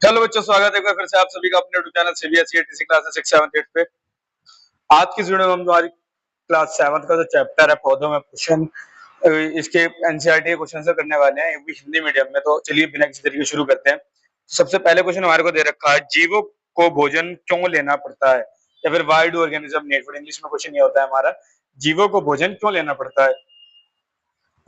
Hello बच्चों, स्वागत है एक बार फिर से आप सभी का अपने YouTube channel CBSE ATC classes 6 7 8 पे। आज की वीडियो में हम हमारी क्लास 7 का जो चैप्टर है पौधों में पोषण, इसके एनसीईआरटी के क्वेश्चन से करने वाले हैं, ये भी हिंदी मीडियम में। तो चलिए बिना किसी तरीके शुरू करते हैं। सबसे पहले क्वेश्चन हमारे को दे रखा है, जीवों को भोजन क्यों लेना पड़ता है, या फिर why do organism need food. English में क्वेश्चन ये होता है हमारा, जीवों को भोजन क्यों लेना पड़ता है।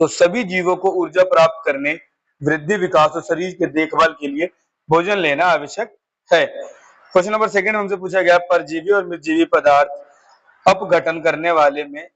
तो सभी जीवों को ऊर्जा प्राप्त करने, वृद्धि, विकास और शरीर के देखभाल के लिए भोजन लेना आवश्यक है। क्वेश्चन नंबर सेकंड हमसे पूछा गया, परजीवी और मृतजीवी पदार्थ अपघटन करने वाले में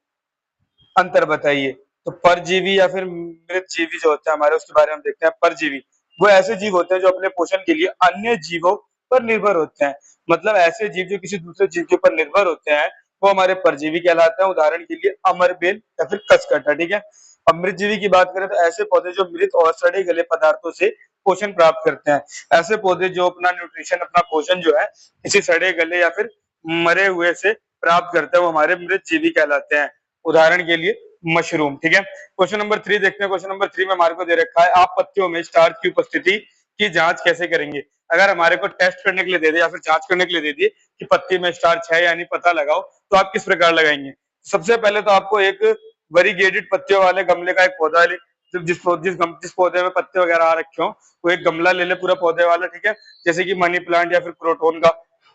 अंतर बताइए। तो परजीवी या फिर मृतजीवी जो होता है हमारे, उसके बारे में देखते हैं। परजीवी वो ऐसे जीव होते हैं जो अपने पोषण के लिए अन्य जीवों पर निर्भर होते हैं। मतलब ऐसे जीव जो किसी दूसरे जीव के ऊपर निर्भर होते हैं, वो हमारे परजीवी कहलाते हैं। उदाहरण के लिए अमरबेल या फिर कसकटा, ठीक है। अब मृतजीवी की बात करें तो ऐसे पौधे जो मृत और सड़े गले पदार्थों से पोषण प्राप्त करते हैं। ऐसे पौधे जो अपना न्यूट्रिशन, अपना पोषण जो है किसी सड़े गले या फिर मरे हुए से प्राप्त करते हैं, वो हमारे मृतजीवी कहलाते हैं। उदाहरण के लिए मशरूम, ठीक है। क्वेश्चन नंबर 3 देखते हैं। क्वेश्चन नंबर 3 में हमारे को दे रखा है, आप पत्तियों में स्टार्च की उपस्थिति की जांच कैसे करेंगे। अगर हमारे को टेस्ट करने के लिए दे दे या फिर जांच करने के लिए दे दिए कि पत्ती में स्टार्च है या नहीं पता लगाओ, तो आप किस प्रकार लगाएंगे। सबसे पहले तो आपको एक वेरीगेटेड पत्तियों वाले गमले का एक पौधा ले, जिस पौधे में पत्ते वगैरह आ रखे हो, वो एक गमला ले ले पूरा पौधे वाला, ठीक है। जैसे कि मनी प्लांट या फिर क्रोटोन का।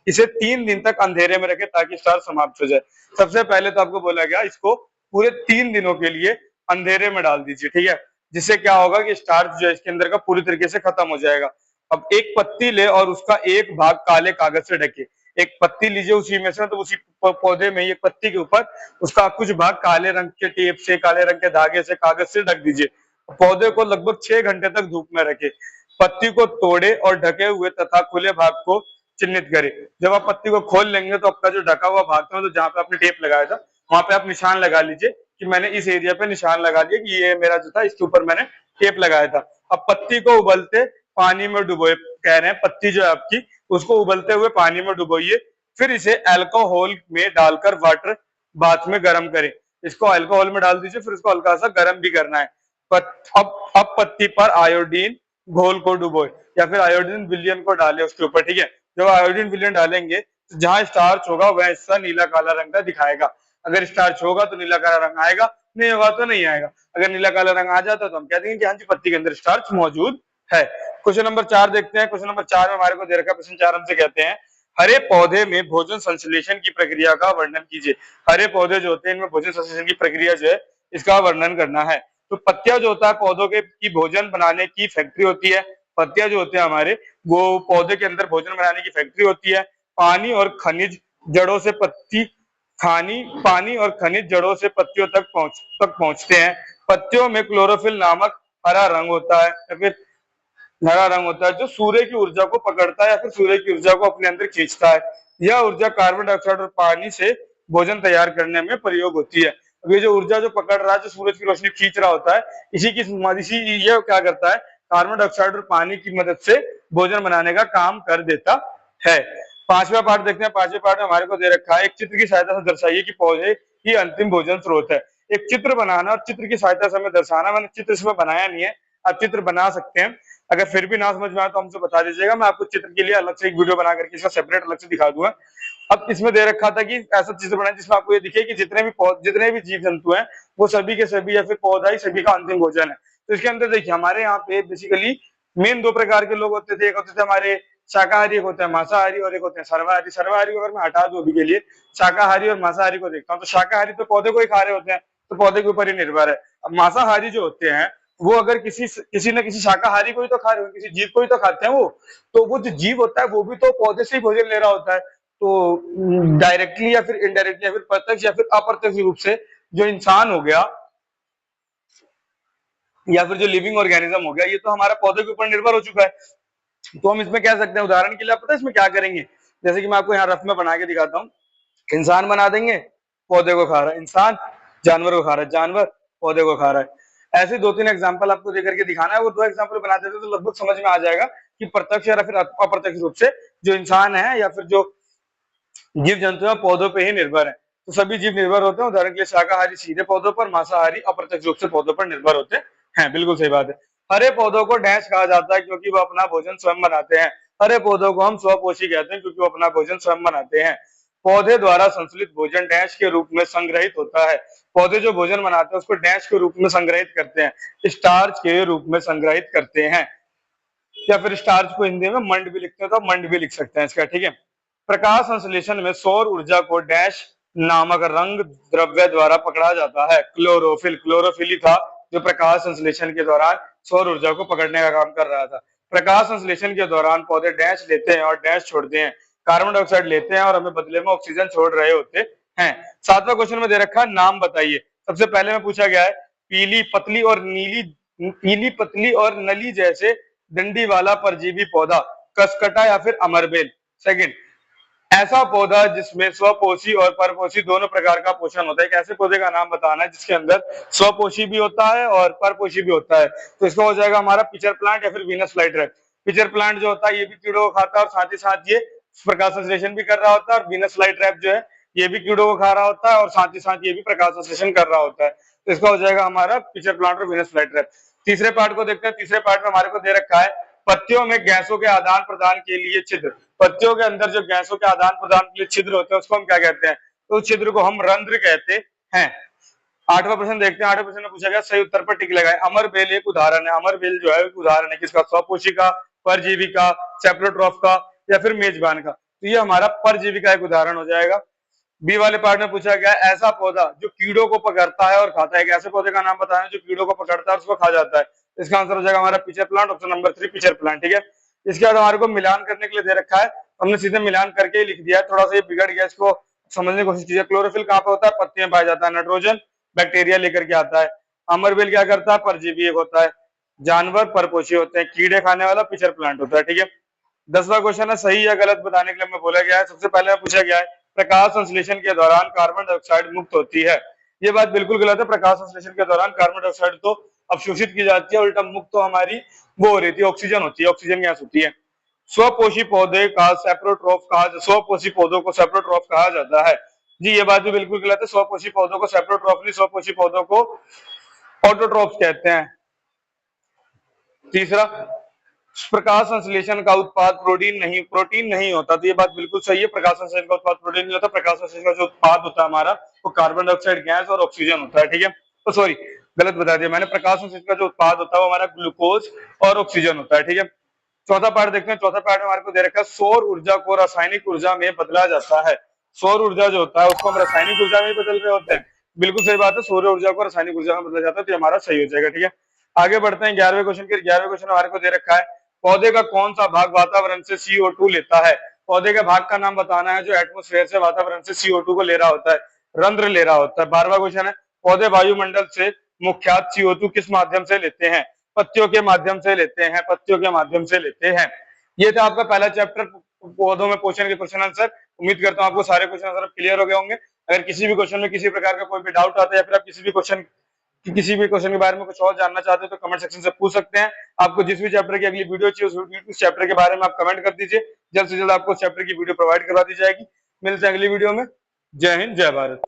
इसे 3 दिन तक अंधेरे में रखे ताकि स्टार्च समाप्त हो जाए। सबसे पहले तो आपको बोला गया इसको पूरे 3 दिनों के लिए अंधेरे में डाल दीजिए, ठीक है। जिससे क्या होगा कि स्टार्च जो है इसके अंदर का पूरी तरीके से खत्म हो जाएगा। अब एक पत्ती ले और उसका एक भाग काले कागज से ढके। एक पत्ती लीजिए उसी में से, तो उसी पौधे में, एक पत्ती के ऊपर उसका कुछ भाग काले रंग के टेप से, काले रंग के धागे से, कागज से ढक दीजिए। पौधे को लगभग 6 घंटे तक धूप में रखे। पत्ती को तोड़े और ढके हुए तथा खुले भाग को चिन्हित करें। जब आप पत्ती को खोल लेंगे तो आपका जो ढका हुआ भाग था, तो जहां पे आपने टेप लगाया था, वहां पे आप निशान लगा लीजिए कि मैंने इस एरिया पे निशान लगा दिया कि ये मेरा जो था, इसके ऊपर मैंने टेप लगाया था। अब पत्ती को उबलते पानी में डुबोए, कह रहे हैं पत्ती जो है आपकी, उसको उबलते हुए पानी में डुबोइए। फिर इसे अल्कोहल में डालकर वाटर बाथ में गर्म करें। इसको अल्कोहल में डाल दीजिए, फिर इसको हल्का सा गर्म भी करना है। अब पत्ती पर आयोडीन घोल को डुबोए या फिर आयोडीन विलियन को डाले उसके ऊपर, ठीक है। जब आयोडीन विलियन डालेंगे तो जहां स्टार्च होगा वह हिस्सा नीला काला रंग का दिखाएगा। अगर स्टार्च होगा तो नीला काला रंग आएगा, नहीं होगा तो नहीं आएगा। अगर नीला काला रंग आ जाता तो हम कह देंगे कि हाँ जी, पत्ती के अंदर स्टार्च मौजूद है। क्वेश्चन नंबर 4 देखते हैं। क्वेश्चन नंबर 4 में हमारे को दे रखा है, प्रश्न 4 हमसे कहते हैं, हरे पौधे में भोजन संश्लेषण की प्रक्रिया का वर्णन कीजिए। हरे पौधे जो होते हैं, इनमें भोजन संश्लेषण की प्रक्रिया जो है, इसका वर्णन करना है। तो पत्तियां जो होता है पौधों के की भोजन बनाने की फैक्ट्री होती है। पत्तियां जो होते हैं हमारे, वो पौधे के अंदर भोजन बनाने की फैक्ट्री होती है। पानी और खनिज जड़ों से पानी और खनिज जड़ों से पत्तियों तक पहुंचते हैं। पत्तियों में क्लोरोफिल नामक हरा रंग होता है, या फिर हरा रंग होता है, जो सूर्य की ऊर्जा को पकड़ता है या फिर सूर्य की ऊर्जा को अपने अंदर खींचता है। यह ऊर्जा कार्बन डाइऑक्साइड और पानी से भोजन तैयार करने में प्रयोग होती है। अब ये जो ऊर्जा जो पकड़ रहा है, जो सूरज की रोशनी खींच रहा होता है, इसी ये क्या करता है, कार्बन डाइऑक्साइड और पानी की मदद से भोजन बनाने का काम कर देता है। पांचवा पार्ट देखते हैं। पांचवें पार्ट में हमारे को दे रखा है, एक चित्र की सहायता से दर्शाइए कि पौधे ही अंतिम भोजन स्रोत है। एक चित्र बनाना और चित्र की सहायता से हमें दर्शाना। मैंने चित्र इसमें बनाया नहीं है, आप चित्र बना सकते हैं। अगर फिर भी ना समझ में आए तो हमसे बता दीजिएगा, मैं आपको चित्र के लिए अलग से एक वीडियो बना करके इसका सेपरेट अलग से दिखा दूंगा। अब इसमें दे रखा था कि ऐसा चित्र बनाए जिसमें आपको ये दिखे कि जितने भी जीव जंतु हैं, वो सभी के सभी या फिर पौधा ही सभी का अंतिम भोजन है। तो इसके अंदर देखिए, हमारे यहाँ पे बेसिकली मेन 2 प्रकार के लोग होते थे। एक होते थे हमारे शाकाहारी, एक होते हैं मांसाहारी, और एक होते हैं सर्वाहारी। सर्वाहारी को अगर मैं हटा दूं अभी के लिए, शाकाहारी और मांसाहारी को देखता हूँ, तो शाकाहारी तो पौधे को ही खा रहे होते हैं, तो पौधे के ऊपर ही निर्भर है। अब मांसाहारी जो होते हैं, वो अगर किसी न किसी शाकाहारी को ही तो खा रहे हो, किसी जीव को ही तो खाते हैं वो। तो वो जो जीव होता है वो भी तो पौधे से ही भोजन ले रहा होता है। तो डायरेक्टली या फिर इनडायरेक्टली या फिर प्रत्यक्ष या फिर अप्रत्यक्ष रूप से जो इंसान हो गया या फिर जो लिविंग ऑर्गेनिज्म हो गया, ये तो हमारा पौधे के ऊपर निर्भर हो चुका है। तो हम इसमें कह सकते हैं, उदाहरण के लिए आप पता है इसमें क्या करेंगे, जैसे कि मैं आपको यहाँ रफ में बना के दिखाता हूँ। इंसान बना देंगे, पौधे को खा रहा है। इंसान जानवर को खा रहा है, जानवर पौधे को खा रहा है। ऐसे 2-3 एग्जाम्पल आपको देकर के दिखाना है। वो 2 एग्जाम्पल बना देते तो लगभग समझ में आ जाएगा कि प्रत्यक्ष या फिर अप्रत्यक्ष रूप से जो इंसान है या फिर जो जीव जंतु है पौधों पे ही निर्भर है। तो सभी जीव निर्भर होते हैं। उदाहरण के लिए शाकाहारी सीधे पौधों पर, मांसाहारी अप्रत्यक्ष रूप से पौधों पर निर्भर होते हैं। बिल्कुल सही बात है। हरे पौधों को डैश कहा जाता है क्योंकि वो अपना भोजन स्वयं बनाते हैं। हरे पौधों को हम स्वपोषी कहते हैं क्योंकि वो अपना भोजन स्वयं बनाते हैं। पौधे द्वारा संश्लेषित भोजन डैश के रूप में संग्रहित होता है। पौधे जो भोजन बनाते हैं उसको डैश के रूप में संग्रहित करते हैं, स्टार्च के रूप में संग्रहित करते हैं, या फिर स्टार्च को हिंदी में मंड भी लिखते हैं तो मंड भी लिख सकते हैं इसका, ठीक है। प्रकाश संश्लेषण में सौर ऊर्जा को डैश नामक रंग द्रव्य द्वारा पकड़ा जाता है। क्लोरोफिल, क्लोरोफिल ही था जो प्रकाश संश्लेषण के दौरान सौर ऊर्जा को पकड़ने का काम कर रहा था। प्रकाश संश्लेषण के दौरान पौधे डैश लेते हैं और डैश छोड़ते हैं, कार्बन डाइऑक्साइड लेते हैं और हमें बदले में ऑक्सीजन छोड़ रहे होते हैं। सातवां क्वेश्चन में दे रखा है नाम बताइए। सबसे पहले में पूछा गया है पीली पतली और नली जैसे डंडी वाला परजीवी पौधा, कसकटा या फिर अमरबेल। सेकंड, ऐसा पौधा जिसमें स्वपोषी और परपोषी दोनों प्रकार का पोषण होता है। एक ऐसे पौधे का नाम बताना है जिसके अंदर स्वपोषी भी होता है और परपोषी भी होता है, तो इसका हो जाएगा हमारा पिचर प्लांट या फिर वीनस फ्लाईट्रैप। पिचर प्लांट जो होता है ये भी कीड़ों को खाता है और साथ ही साथ ये प्रकाश संश्लेषण भी कर रहा होता है, और वीनस फ्लाईट्रैप जो है ये भी कीड़ों को खा रहा होता है और साथ ही साथ ये भी प्रकाश संश्लेषण कर रहा होता है, तो इसका हो जाएगा हमारा पिचर प्लांट और वीनस फ्लाईट्रैप। तीसरे पार्ट को देखते हैं। तीसरे पार्ट में हमारे को दे रखा है पत्तियों में गैसों के आदान प्रदान के लिए छिद्र। पत्तियों के अंदर जो गैसों के आदान प्रदान के लिए छिद्र होते हैं उसको हम क्या कहते हैं, तो उस छिद्र को हम रंध्र कहते हैं। आठवां प्रश्न देखते हैं। आठवें प्रश्न में पूछा गया सही उत्तर पर टिक लगाए। अमरबेल एक उदाहरण है। अमरबेल जो है एक उदाहरण है किसका, स्वपोषी का, परजीवी का, सेप्रोट्रॉफ का या फिर मेजबान का, तो ये हमारा परजीवी का एक उदाहरण हो जाएगा। बी वाले पार्ट में पूछा गया ऐसा पौधा जो कीड़ों को पकड़ता है और खाता है। एक ऐसे पौधे का नाम बताना जो कीड़ों को पकड़ता है और उसको खा जाता है। इसका आंसर हो जाएगा हमारा pitcher plant, option number 3 pitcher plant, ठीक है। इसके बाद हमारे को मिलान करने के लिए दे रखा है, हमने सीधे मिलान करके ही लिख दिया है, थोड़ा सा ये बिगड़ गया, इसको समझने की कोशिश कीजिए। क्लोरोफिल कहाँ पे होता है, पत्ती में पाया जाता है। नाइट्रोजन बैक्टीरिया लेकर के आता है। अमरबेल क्या करता है, परजीवी एक होता है। जानवर परपोषी होते हैं, कीड़े खाने वाला पिचर प्लांट होता है, ठीक है। 10वां क्वेश्चन है सही या गलत बताने के लिए हमें बोला गया है। सबसे पहले पूछा गया है प्रकाश संश्लेषण के दौरान कार्बन डाइऑक्साइड मुक्त होती है। ये बात बिल्कुल गलत है। प्रकाश संश्लेषण के दौरान कार्बन डाइऑक्साइड तो अवशोषित की जाती है, उल्टा मुक्त तो हमारी वो हो रही थी, ऑक्सीजन होती है, ऑक्सीजन गैस होती है। स्वपोषी पौधे का सेप्रोट्रॉफ कहा, स्वपोषी पौधों को सेप्रोट्रॉफ कहा जाता है। जी ये बात भी बिल्कुल गलत है। स्वपोषी पौधों को सेप्रोट्रॉफ नहीं, स्वपोषी पौधों को ऑटोट्रॉफ कहते हैं। तीसरा, प्रकाश संश्लेषण का उत्पाद प्रोटीन नहीं होता, तो ये बात बिल्कुल सही है। प्रकाश संश्लेषण का उत्पाद प्रोटीन नहीं होता। प्रकाश संश्लेषण का जो उत्पाद होता है हमारा वो कार्बन डाइऑक्साइड गैस और ऑक्सीजन होता है, ठीक है। तो सॉरी गलत बता दिया मैंने। प्रकाश संश्लेषण का जो उत्पाद होता है वो हमारा ग्लूकोज और ऑक्सीजन होता है, ठीक है। चौथा पार्ट देखते हैं। चौथा पार्ट में हमारे को दे रखा है सौर ऊर्जा को रासायनिक ऊर्जा में बदला जाता है। सौर ऊर्जा जो होता है उसको हम रासायनिक ऊर्जा में बदल रहे होते हैं, बिल्कुल सही बात है। सौर ऊर्जा को रासायनिक ऊर्जा में बदला जाता है, तो हमारा सही हो जाएगा, ठीक है। आगे बढ़ते हैं 11वें क्वेश्चन के। 11वें क्वेश्चन हमारे को दे रखा है पौधे का कौन सा भाग वातावरण से CO2 लेता है। पौधे के भाग का नाम बताना है जो एटमॉस्फेयर से वातावरण से CO2 को ले रहा होता है, रंध्र ले रहा होता है। 12वां क्वेश्चन है पौधे वायुमंडल से मुख्यतः CO2 किस माध्यम से लेते हैं। पत्तियों के माध्यम से लेते हैं, पत्तियों के माध्यम से लेते हैं। ये था आपका पहला चैप्टर पौधों में पोषण के क्वेश्चन आंसर। उम्मीद करता हूं आपको सारे क्वेश्चन आंसर क्लियर हो गए होंगे। अगर किसी भी क्वेश्चन में किसी प्रकार का कोई भी डाउट आता है या फिर आप किसी भी क्वेश्चन के बारे में कुछ और जानना चाहते हो तो कमेंट सेक्शन से पूछ सकते हैं। आपको जिस भी चैप्टर की अगली वीडियो चाहिए उस चैप्टर के बारे में आप कमेंट कर दीजिए, जल्द से जल्द आपको चैप्टर की वीडियो प्रोवाइड करवा दी जाएगी। मिलते हैं अगली वीडियो में। जय हिंद, जय भारत।